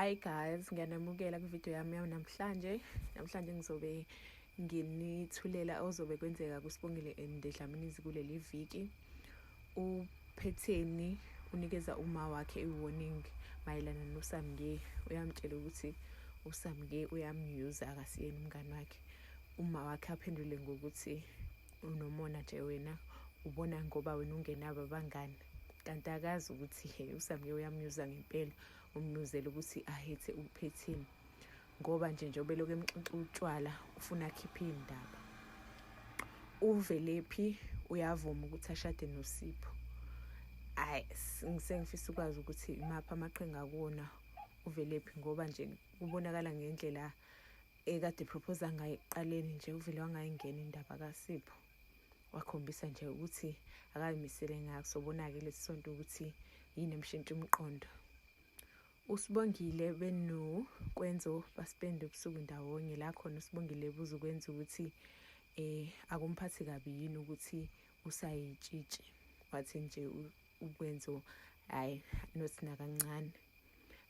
Hi guys, ngiyanamukela kwivideo yami namhlanje. Namhlanje ngizobe nginithulela ozobe kwenzeka kuSibongile Ndledlaminis kuleli viki. UPhetheni unikeza uma wakhe iwarning mayelana noSamke. Uyamtshela ukuthi uSamke uyamyuza akasiyena umngani wakhe. Uma wakhe aphendule ngokuthi unomona nje wena, ubona ngoba wena ungenabo abangani. Kanti akazi ukuthi uSamke uyamyuza ngempela, umnuzela ukuthi ahethe uPhetheni ngoba njengoba lokho emxoxa utshwala ufuna akhiphe indaba. UVelephi uyavuma ukuthi ashade noSipho. Ngifisa ukwazi ukuthi imapha amaqhinga akuwona uVelephi ngoba nje kubonakala ngendlela ekade propose ngayo eqaleni nje uvele wangayingena indaba kaSipho. Wakhombisa nje ukuthi akayimisele ngakho, sobona-ke lesi sonto ukuthi yini emshintsha umqondo. uSibongile benoKwenzo baspende ubusuku ndawonye la khona uSibongile buza ukwenza ukuthi akumphathi kabi yini ukuthi usayitshitshi. Wathi nje uKwenzo nothina kancane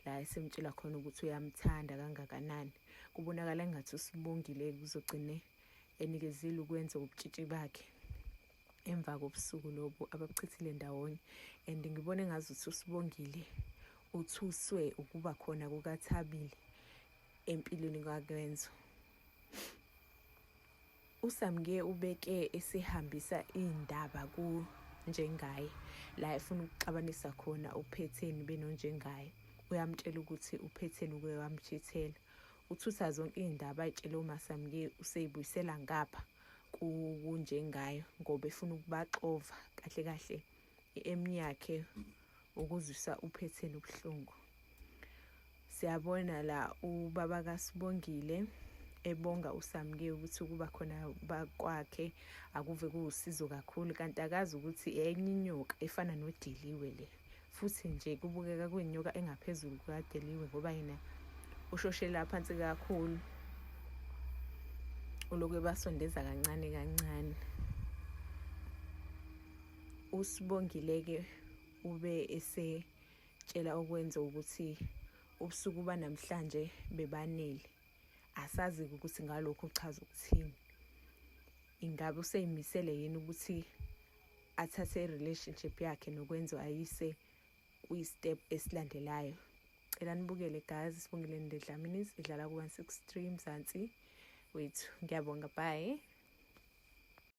la esemtshela khona ukuthi uyamthanda kangakanani. Kubonakala engathi uSibongile kuzogcine enikezile uKwenzo ubutshitshi bakhe emva kobusuku lobo ababuchithile ndawonye. And ngibona engazuthi uSibongile uthuswe ukuba khona kukaThabile empilweni kaKwenzo. uSamke ubeke esehambisa indaba kuNjengaye la efuna ukuxabanisa khona uPhetheni benoNjengaye. Uyamtshela ukuthi uPhetheni uke wamchithela. Uthutha zonke izindaba ayitshela uMaSamke useyibuyisela ngapha kuNjengaye ngoba efuna ukubaxova kahle kahle yakhe ukuzwisa uPhetheni ubuhlungu. Siyabona la ubaba kaSibongile ebonga uSamke ukuthi kuba khona bakwakhe akuve kuwusizo kakhulu, kanti akazi ukuthi enye inyoka efana noDeliwe le, futhi nje kubukeka kuyinyoka engaphezulu kukaDeliwe ngoba yena ushoshela phansi kakhulu, ulokhu basondeza kancane kancane. uSibongile-ke ube esetshela uKwenzo ukuthi ubusuku banamhlanje bebanele. Asazi ukuthi ngalokho uchaza ukuthini. Ingabe useyimisele yini ukuthi athathe relationship yakhe noKwenzo ayise kwi-step esilandelayo? Cela nibukele guys, Sibongile Ndledlaminis idlala ku 163 Mzansi wethu. Ngiyabonga, bye.